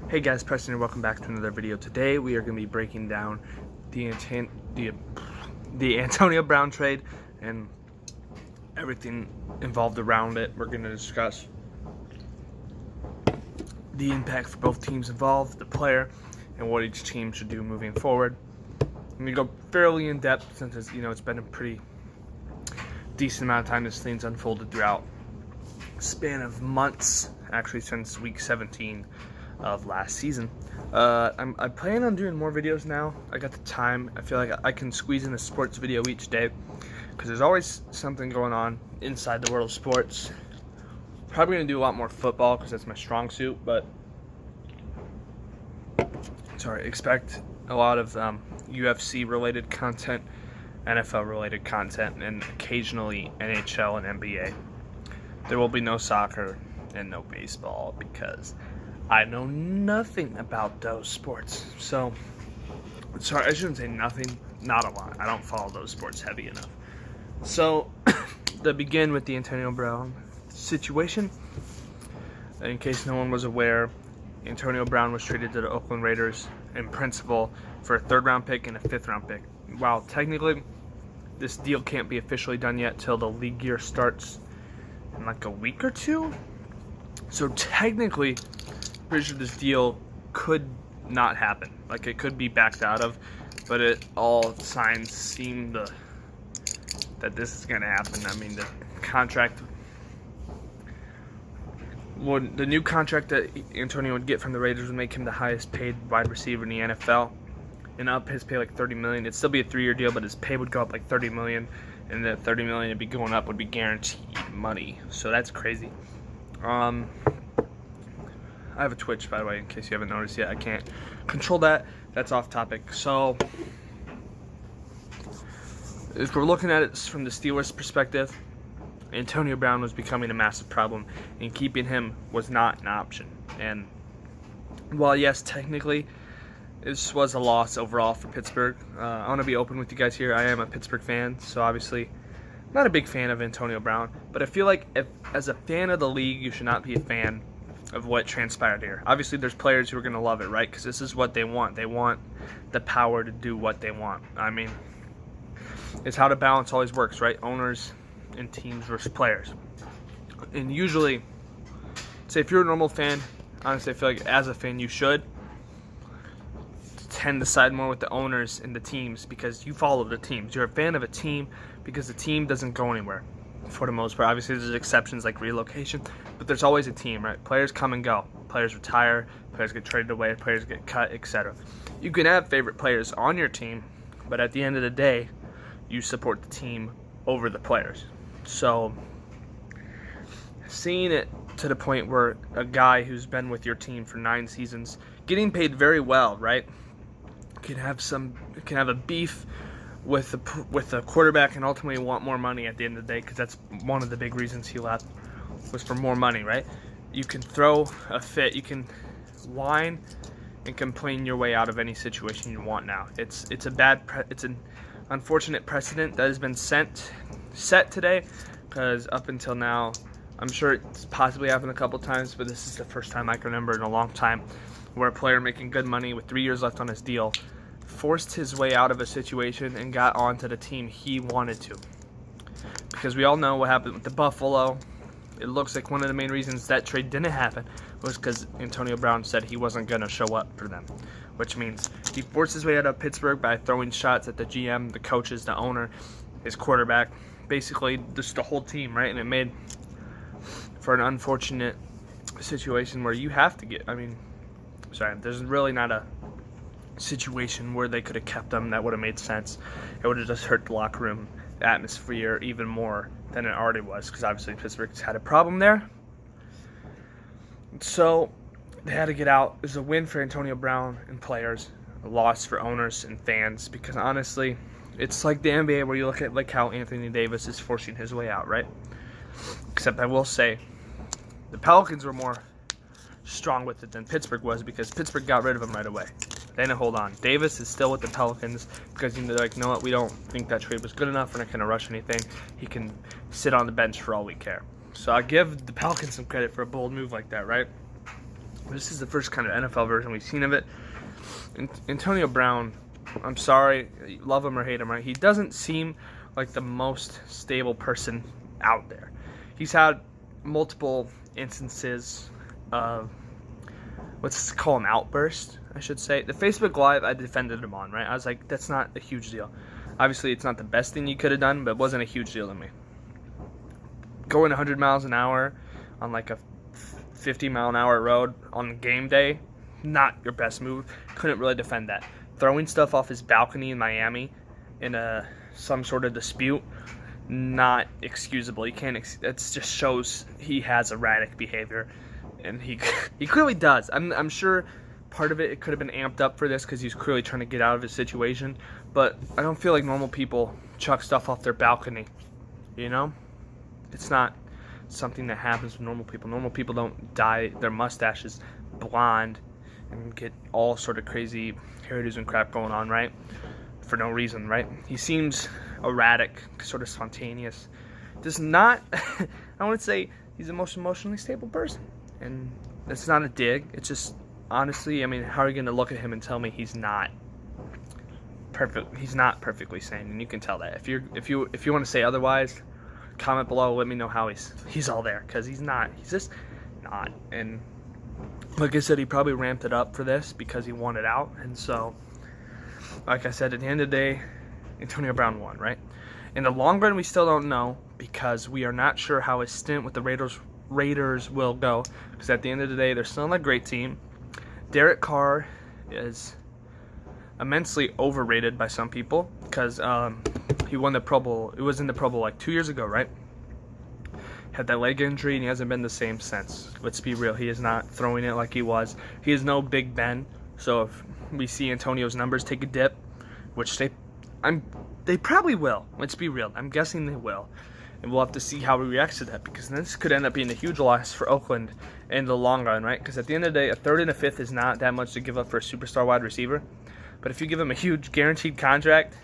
Hey guys, Preston here. Welcome back to another video. Today we are going to be breaking down the Antonio Brown trade and everything involved around it. We're going to discuss the impact for both teams involved, the player, and what each team should do moving forward. I'm going to go fairly in depth since it's been a pretty decent amount of time this thing's unfolded throughout a span of months, actually since week 17 of last season. I plan on doing more videos now. I got the time. I feel like I can squeeze in a sports video each day because there's always something going on inside the world of sports. Probably going to do a lot more football because that's my strong suit, but expect a lot of UFC related content, NFL related content, and occasionally NHL and NBA. There will be no soccer and no baseball because I know nothing about those sports. So, sorry, I shouldn't say nothing, not a lot. I don't follow those sports heavy enough. So, to begin with the Antonio Brown situation, in case no one was aware, Antonio Brown was traded to the Oakland Raiders in principle for a 3rd-round pick and a 5th-round pick. While technically, this deal can't be officially done yet till the league year starts in like a week or two. So technically, pretty sure this deal could not happen. Like, it could be backed out of, but all signs seem that this is going to happen. I mean, the new contract that Antonio would get from the Raiders would make him the highest paid wide receiver in the NFL, and up his pay like $30 million. It'd still be a 3-year deal, but his pay would go up like $30 million, and the $30 million it'd be going up would be guaranteed money. So that's crazy. I have a Twitch, by the way, in case you haven't noticed yet. I can't control that. That's off topic. So, if we're looking at it from the Steelers' perspective, Antonio Brown was becoming a massive problem, and keeping him was not an option. And while, yes, technically, this was a loss overall for Pittsburgh, I want to be open with you guys here. I am a Pittsburgh fan, so obviously not a big fan of Antonio Brown. But I feel like as a fan of the league, you should not be a fan of what transpired here. Obviously, there's players who are going to love it, right? Because this is what they want. They want the power to do what they want. I mean, it's how the balance always works, right? Owners and teams versus players. And usually, say if you're a normal fan, honestly, I feel like as a fan, you should tend to side more with the owners and the teams because you follow the teams. You're a fan of a team because the team doesn't go anywhere for the most part. Obviously, there's exceptions like relocation, but there's always a team, right? Players come and go. Players retire. Players get traded away. Players get cut, etc. You can have favorite players on your team, but at the end of the day, you support the team over the players. So, seeing it to the point where a guy who's been with your team for 9 seasons, getting paid very well, right, can have a beef with the quarterback and ultimately want more money at the end of the day, because that's one of the big reasons he left, was for more money, right? You can throw a fit, you can whine and complain your way out of any situation you want now. It's an unfortunate precedent that has been set today, because up until now, I'm sure it's possibly happened a couple times, but this is the first time I can remember in a long time where a player making good money with 3 years left on his deal forced his way out of a situation and got onto the team he wanted to. Because we all know what happened with the Buffalo. It looks like one of the main reasons that trade didn't happen was because Antonio Brown said he wasn't going to show up for them. Which means he forced his way out of Pittsburgh by throwing shots at the GM, the coaches, the owner, his quarterback, basically just the whole team, right? And it made for an unfortunate situation where you have to there's really not a situation where they could have kept them that would have made sense. It would have just hurt the locker room atmosphere even more than it already was, because obviously Pittsburgh's had a problem there. So they had to get out. It was a win for Antonio Brown and players, a loss for owners and fans, because honestly, it's like the NBA where you look at like how Anthony Davis is forcing his way out, right? Except I will say the Pelicans were more strong with it than Pittsburgh was, because Pittsburgh got rid of him right away. They didn't hold on. Davis is still with the Pelicans because they're like, you know what, we don't think that trade was good enough. We're not going to rush anything. He can sit on the bench for all we care. So I give the Pelicans some credit for a bold move like that, right? This is the first kind of NFL version we've seen of it. Antonio Brown, I'm sorry, love him or hate him, right? He doesn't seem like the most stable person out there. He's had multiple instances of, let's call him outburst, I should say. The Facebook Live, I defended him on, right? I was like, that's not a huge deal. Obviously, it's not the best thing you could have done, but it wasn't a huge deal to me. Going 100 miles an hour on like a 50-mile-an-hour road on game day, not your best move. Couldn't really defend that. Throwing stuff off his balcony in Miami in some sort of dispute, not excusable. You can't. It just shows he has erratic behavior, and he clearly does. I'm sure part of it could have been amped up for this because he's clearly trying to get out of his situation. But I don't feel like normal people chuck stuff off their balcony. You know, it's not something that happens with normal people. Normal people don't dye their mustaches blonde and get all sort of crazy hairdos and crap going on, right? For no reason, right? He seems erratic, sort of spontaneous. Does not, I wouldn't say he's the most emotionally stable person. And it's not a dig. It's just, honestly, I mean, how are you going to look at him and tell me he's not perfect? He's not perfectly sane, and you can tell that. If you want to say otherwise, comment below. Let me know how he's all there, because he's not. He's just not. And like I said, he probably ramped it up for this because he wanted out. And so, like I said, at the end of the day, Antonio Brown won, right? In the long run, we still don't know because we are not sure how his stint with the Raiders will go. Because at the end of the day, they're still not a great team. Derek Carr is immensely overrated by some people because he won the Pro Bowl. It was in the Pro Bowl like 2 years ago, right? Had that leg injury, and he hasn't been the same since. Let's be real. He is not throwing it like he was. He is no Big Ben. So if we see Antonio's numbers take a dip, which they probably will. Let's be real. I'm guessing they will. And we'll have to see how he reacts to that, because this could end up being a huge loss for Oakland in the long run, right? Because at the end of the day, a third and a fifth is not that much to give up for a superstar wide receiver. But if you give him a huge guaranteed contract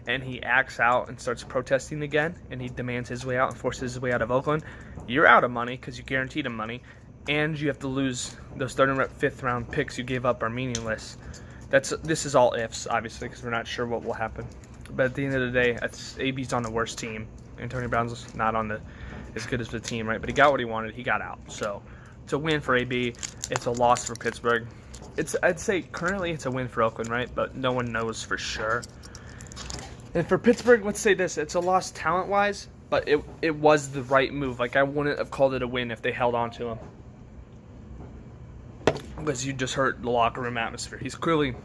and he acts out and starts protesting again and he demands his way out and forces his way out of Oakland, you're out of money because you guaranteed him money, and you have to lose those third and fifth round picks you gave up are meaningless. This is all ifs, obviously, because we're not sure what will happen. But at the end of the day, AB's on the worst team. Antonio Brown's not on as good as the team, right? But he got what he wanted. He got out. So it's a win for AB. It's a loss for Pittsburgh. I'd say currently it's a win for Oakland, right? But no one knows for sure. And for Pittsburgh, let's say this. It's a loss talent-wise, but it was the right move. Like, I wouldn't have called it a win if they held on to him. Because you just hurt the locker room atmosphere. He's clearly...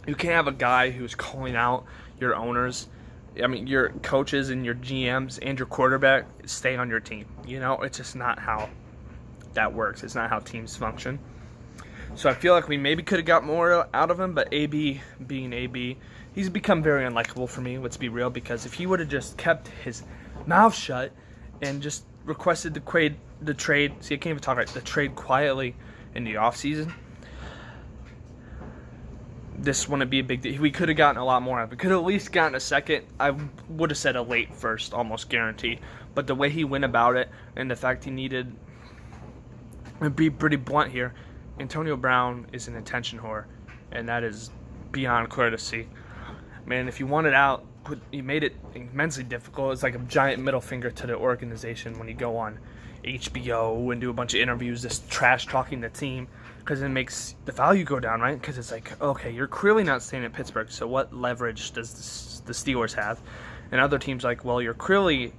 You can't have a guy who's calling out your owners, I mean, your coaches and your GMs and your quarterback stay on your team. You know, it's just not how that works. It's not how teams function. So I feel like we maybe could have got more out of him, but AB, being AB, he's become very unlikable for me, let's be real, because if he would have just kept his mouth shut and just requested the trade, see, I can't even talk right, the trade quietly in the offseason, this wouldn't be a big deal. We could have gotten a lot more out of it. We could have at least gotten a second. I would have said a late first, almost guaranteed. But the way he went about it and the fact he needed, to be pretty blunt here, Antonio Brown is an attention whore, and that is beyond courtesy. Man, if you wanted out, he made it immensely difficult. It's like a giant middle finger to the organization when you go on HBO and do a bunch of interviews, just trash talking the team, because it makes the value go down, right? Because it's like, okay, you're clearly not staying at Pittsburgh, so what leverage does the Steelers have? And other teams like, well, you're clearly,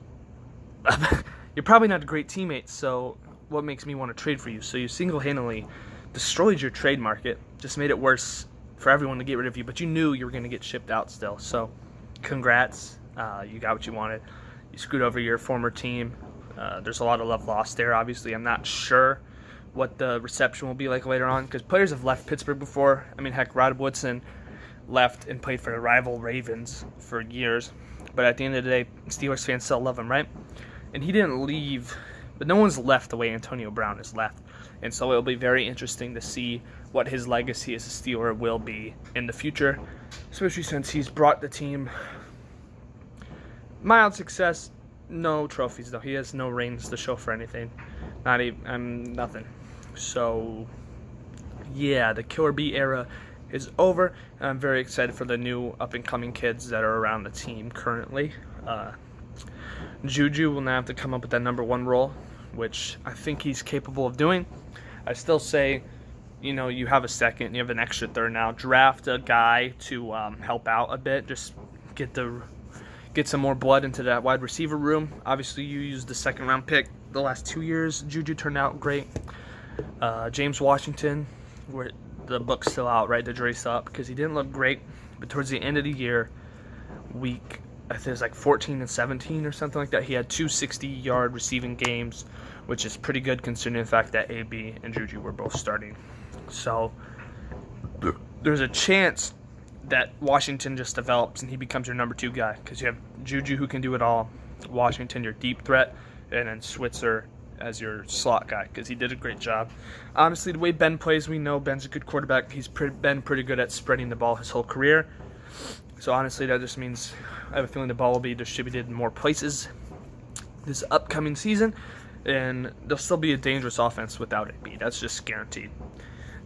you're probably not a great teammate, so what makes me want to trade for you? So you single-handedly destroyed your trade market, just made it worse for everyone to get rid of you, but you knew you were going to get shipped out still. So congrats, you got what you wanted. You screwed over your former team. There's a lot of love lost there, obviously. I'm not sure what the reception will be like later on, because players have left Pittsburgh before. I mean, heck, Rod Woodson left and played for the rival Ravens for years. But at the end of the day, Steelers fans still love him, right? And he didn't leave, but no one's left the way Antonio Brown has left. And so it'll be very interesting to see what his legacy as a Steeler will be in the future, especially since he's brought the team mild success. No trophies, though. He has no rings to show for anything. Not even, nothing. So, yeah, the Killer Bee era is over, and I'm very excited for the new up-and-coming kids that are around the team currently. Juju will now have to come up with that number one role, which I think he's capable of doing. I still say, you have a second, you have an extra third now. Draft a guy to help out a bit, just get some more blood into that wide receiver room. Obviously, you used the second-round pick the last 2 years. Juju turned out great. James Washington, where the book's still out, right? The jury's still out because he didn't look great. But towards the end of the year, I think it was like 14 and 17 or something like that, he had 2 60-yard receiving games, which is pretty good considering the fact that AB and Juju were both starting. So there's a chance that Washington just develops and he becomes your number 2 guy because you have Juju who can do it all, Washington your deep threat, and then Switzer as your slot guy because he did a great job. Honestly, the way Ben plays, we know Ben's a good quarterback. He's been pretty good at spreading the ball his whole career. So honestly, that just means I have a feeling the ball will be distributed in more places this upcoming season, and there'll still be a dangerous offense without AB. That's just guaranteed.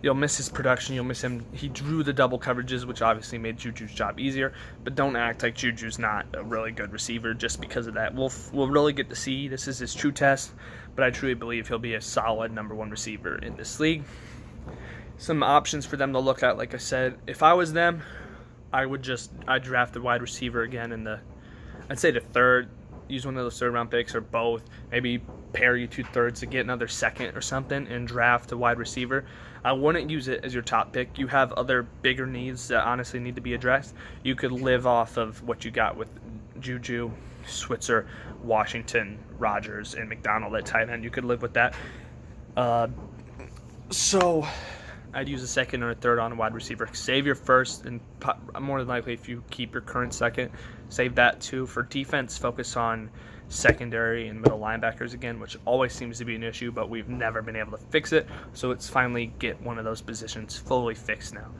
You'll miss his production. You'll miss him. He drew the double coverages, which obviously made Juju's job easier. But don't act like Juju's not a really good receiver just because of that. We'll really get to see. This is his true test. But I truly believe he'll be a solid number 1 receiver in this league. Some options for them to look at, like I said. If I was them, I'd draft a wide receiver again I'd say the third. Use one of those third-round picks or both. Maybe pair you 2 thirds to get another second or something and draft a wide receiver. I wouldn't use it as your top pick. You have other bigger needs that honestly need to be addressed. You could live off of what you got with Juju, Switzer, Washington, Rodgers, and McDonald at tight end. You could live with that. So I'd use a second or a third on a wide receiver. Save your first, and more than likely, if you keep your current second, save that too. For defense, focus on secondary and middle linebackers again, which always seems to be an issue, but we've never been able to fix it. So let's finally get one of those positions fully fixed now.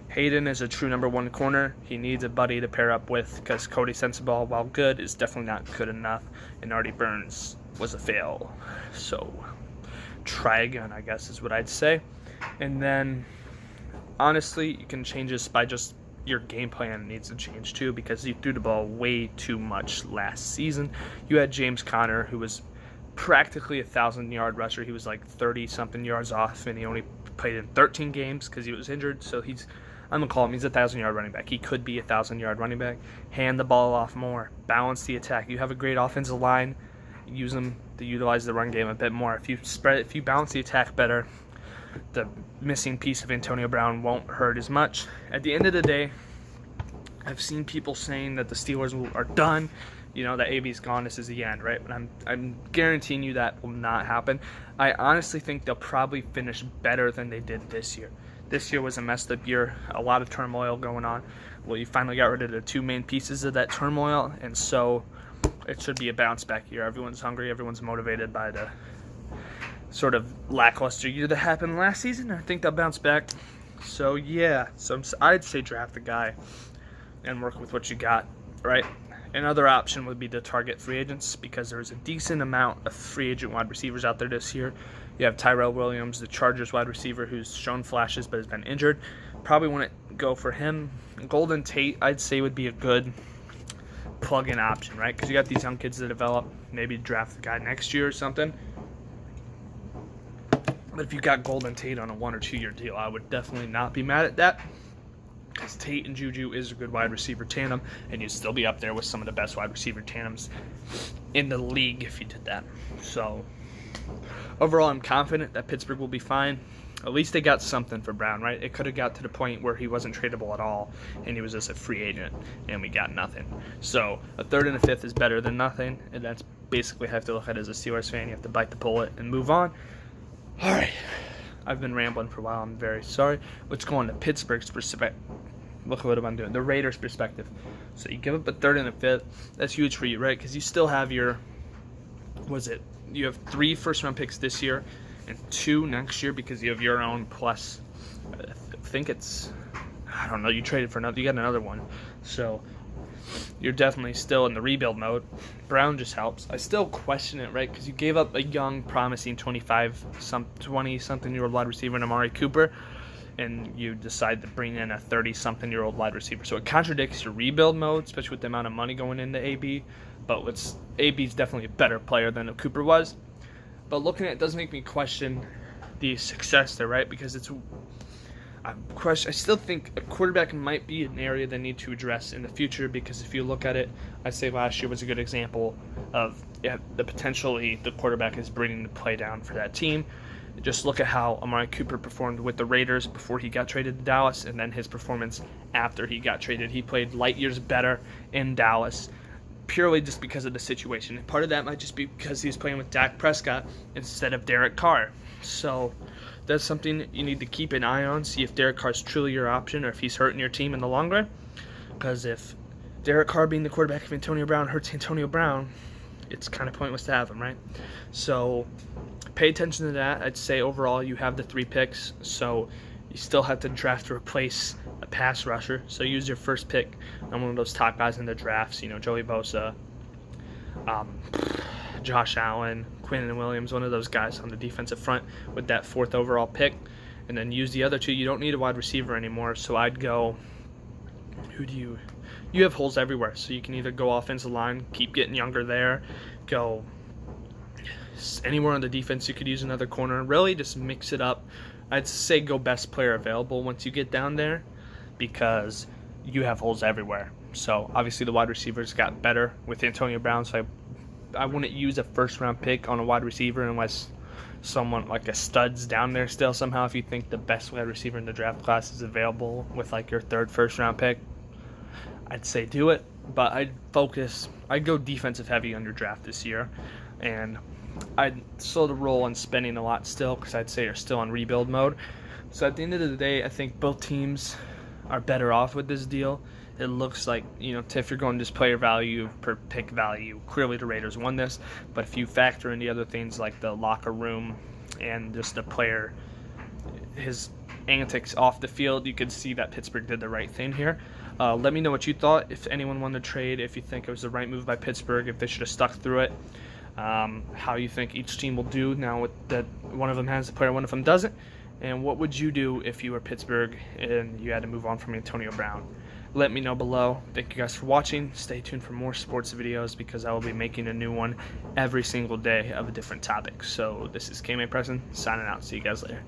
Hayden is a true number 1 corner. He needs a buddy to pair up with because Cody Sensabaugh, while good, is definitely not good enough, and Artie Burns was a fail. So try again, I guess is what I'd say. And then, honestly, you can change this by just your game plan needs to change too because you threw the ball way too much last season. You had James Conner, who was practically a 1,000-yard rusher. He was like 30-something yards off, and he only played in 13 games because he was injured. So I'm going to call him, he's a 1,000-yard running back. He could be a 1,000-yard running back. Hand the ball off more. Balance the attack. You have a great offensive line. Use them to utilize the run game a bit more. If you balance the attack better, the missing piece of Antonio Brown won't hurt as much. At the end of the day, I've seen people saying that the Steelers are done, that AB's gone, this is the end, right? But I'm guaranteeing you that will not happen. I honestly think they'll probably finish better than they did this year. This year was a messed up year, a lot of turmoil going on. Well, you finally got rid of the 2 main pieces of that turmoil, and so it should be a bounce back year. Everyone's hungry, everyone's motivated by the sort of lackluster year that happened last season. I think they'll bounce back. So yeah, I'd say draft a guy and work with what you got, right? Another option would be to target free agents because there's a decent amount of free agent wide receivers out there this year. You have Tyrell Williams, the Chargers wide receiver, who's shown flashes but has been injured. Probably wouldn't go for him. Golden Tate, I'd say, would be a good plug-in option, right? Because you got these young kids that develop. Maybe draft the guy next year or something. But if you got Golden Tate on a 1 or 2 year deal, I would definitely not be mad at that. Because Tate and Juju is a good wide receiver tandem, and you'd still be up there with some of the best wide receiver tandems in the league if you did that. So, overall, I'm confident that Pittsburgh will be fine. At least they got something for Brown, right? It could have got to the point where he wasn't tradable at all, and he was just a free agent, and we got nothing. So, a third and a fifth is better than nothing, and that's basically how I have to look at it as a Steelers fan. You have to bite the bullet and move on. All right, I've been rambling for a while. I'm very sorry. Let's go on to Pittsburgh's perspective. Look at what I'm doing. The Raiders' perspective. So you give up a third and a fifth. That's huge for you, right? Because you still have you have 3 first-round picks this year and 2 next year because you have your own plus, I think it's, I don't know, you traded for another, you got another one. So you're definitely still in the rebuild mode. Brown just helps. I still question it, right? Because you gave up a young, promising 20-something-year-old wide receiver in Amari Cooper. and you decide to bring in a 30-something-year-old wide receiver. So it contradicts your rebuild mode, especially with the amount of money going into AB. But AB's definitely a better player than Cooper was. But looking at it does make me question the success there, right? Because I still think a quarterback might be an area they need to address in the future, because if you look at it, I'd say last year was a good example of the potentially the quarterback is bringing the play down for that team. Just look at how Amari Cooper performed with the Raiders before he got traded to Dallas, and then his performance after he got traded. He played light years better in Dallas, purely just because of the situation. And part of that might just be because he's playing with Dak Prescott instead of Derek Carr. So that's something you need to keep an eye on, see if Derek Carr is truly your option or if he's hurting your team in the long run. Because if Derek Carr being the quarterback of Antonio Brown hurts Antonio Brown, it's kind of pointless to have him, right? So pay attention to that. I'd say overall you have the 3 picks, so you still have to draft to replace a pass rusher. So use your first pick on one of those top guys in the drafts, Joey Bosa, Josh Allen, Quinnen Williams, one of those guys on the defensive front with that 4th overall pick. And then use the other 2. You don't need a wide receiver anymore, so I'd go, you have holes everywhere, so you can either go offensive line, keep getting younger there, go anywhere on the defense. You could use another corner, really just mix it up. I'd say go best player available once you get down there, because you have holes everywhere. So obviously the wide receivers got better with Antonio Brown, so I wouldn't use a first-round pick on a wide receiver unless someone like a stud's down there still somehow. If you think the best wide receiver in the draft class is available with like your 3rd first-round pick, I'd say do it. But I'd go defensive heavy on your draft this year, and I'd slow the roll on spending a lot still, because I'd say you're still on rebuild mode. So at the end of the day, I think both teams are better off with this deal. It looks like, if you're going just player value per pick value, clearly the Raiders won this. But if you factor in the other things like the locker room and just the player, his antics off the field, you could see that Pittsburgh did the right thing here. Let me know what you thought, if anyone won the trade, if you think it was the right move by Pittsburgh, if they should have stuck through it, how you think each team will do now that one of them has a player, one of them doesn't, and what would you do if you were Pittsburgh and you had to move on from Antonio Brown. Let me know below. Thank you guys for watching. Stay tuned for more sports videos, because I will be making a new one every single day of a different topic. So this is KMA Preston signing out. See you guys later.